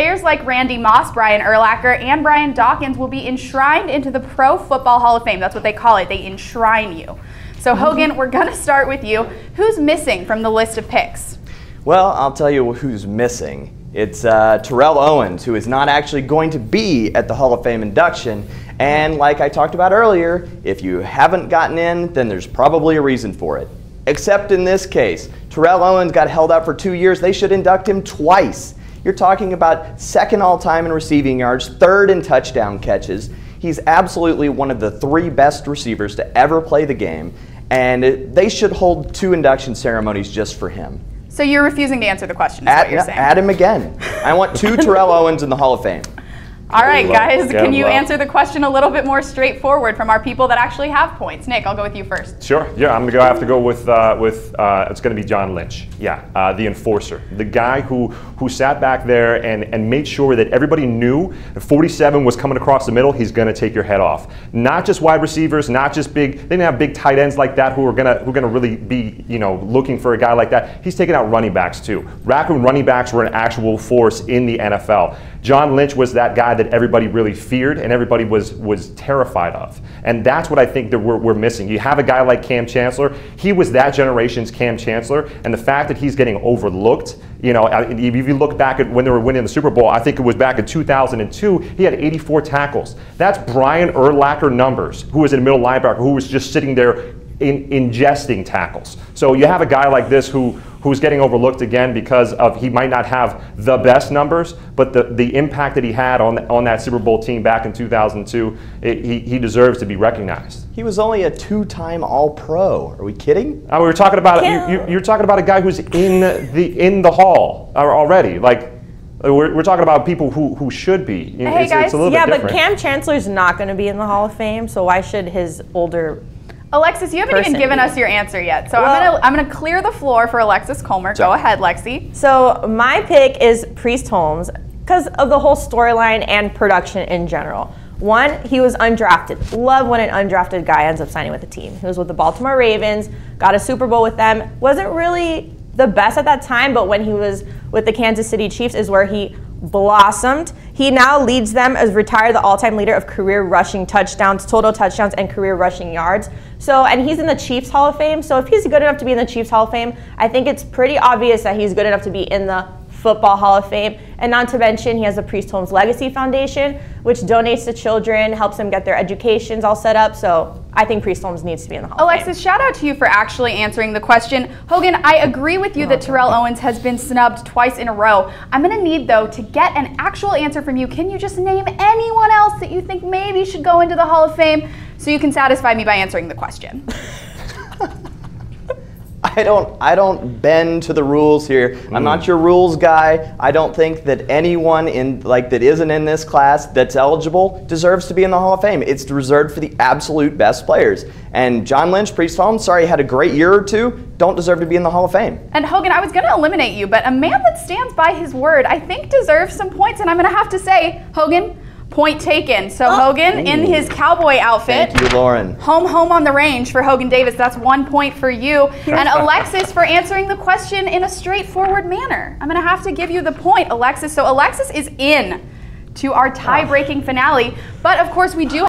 players like Randy Moss, Brian Urlacher, and Brian Dawkins will be enshrined into the Pro Football Hall of Fame. That's what they call it. They enshrine you. So Hogan, we're going to start with you. Who's missing from the list of picks? Well, I'll tell you who's missing. It's Terrell Owens, who is not actually going to be at the Hall of Fame induction. And like I talked about earlier, if you haven't gotten in, then there's probably a reason for it. Except in this case, Terrell Owens got held up for 2 years. They should induct him twice. You're talking about second all-time in receiving yards, third in touchdown catches. He's absolutely one of the 3 best receivers to ever play the game, and they should hold 2 induction ceremonies just for him. So you're refusing to answer the question, is what you're saying. Add him again. I want 2 Terrell Owens in the Hall of Fame. All right, guys, can you answer the question a little bit more straightforward from our people that actually have points? Nick, I'll go with you first. Sure. Yeah, I'm gonna have to go with it's gonna be John Lynch. Yeah, the enforcer, the guy who sat back there and made sure that everybody knew if 47 was coming across the middle, he's gonna take your head off. Not just wide receivers, not just big. They didn't have big tight ends like that who are gonna really be looking for a guy like that. He's taking out running backs too. Raccoon running backs were an actual force in the NFL. John Lynch was that guy that everybody really feared and everybody was terrified of. And that's what I think that we're missing. You have a guy like Cam Chancellor. He was that generation's Cam Chancellor. And the fact that he's getting overlooked, if you look back at when they were winning the Super Bowl, I think it was back in 2002, he had 84 tackles. That's Brian Urlacher numbers, who was a middle linebacker, who was just sitting there ingesting tackles. So you have a guy like this who's getting overlooked again because he might not have the best numbers, but the impact that he had on that Super Bowl team back in 2002, he deserves to be recognized. He was only a 2-time All-Pro. Are we kidding? We were talking about you're talking about a guy who's in the Hall already. Like we're talking about people who should be. Hey guys, it's a little bit different. But Cam Chancellor's not going to be in the Hall of Fame, so why should his older Alexis, you haven't even given us your answer yet, so I'm gonna clear the floor for Alexis Culmer. Go ahead, Lexie. So my pick is Priest Holmes because of the whole storyline and production in general. One, he was undrafted. Love when an undrafted guy ends up signing with a team. He was with the Baltimore Ravens, got a Super Bowl with them. Wasn't really the best at that time, but when he was with the Kansas City Chiefs is where he blossomed. He now leads them as retired the all-time leader of career rushing touchdowns, total touchdowns, and career rushing yards. So, and he's in the Chiefs Hall of Fame. So if he's good enough to be in the Chiefs Hall of Fame, I think it's pretty obvious that he's good enough to be in the Football Hall of Fame. And not to mention, he has the Priest Holmes Legacy Foundation, which donates to children, helps them get their educations all set up. So I think Priest Holmes needs to be in the Hall of Fame. Alexis, shout out to you for actually answering the question. Hogan, I agree with you that Terrell Owens has been snubbed twice in a row. I'm going to need, though, to get an actual answer from you. Can you just name anyone else that you think maybe should go into the Hall of Fame so you can satisfy me by answering the question? I don't bend to the rules here. I'm not your rules guy. I don't think that anyone that isn't in this class that's eligible deserves to be in the Hall of Fame. It's reserved for the absolute best players. And John Lynch, Priest Holmes, sorry, had a great year or two, don't deserve to be in the Hall of Fame. And Hogan, I was going to eliminate you, but a man that stands by his word, I think deserves some points. And I'm going to have to say, Hogan, point taken. So Hogan in his cowboy outfit. Thank you, Lauren. Home on the range for Hogan Davis. That's 1 point for you. And Alexis for answering the question in a straightforward manner. I'm going to have to give you the point, Alexis. So Alexis is in to our tie-breaking finale. But of course, we do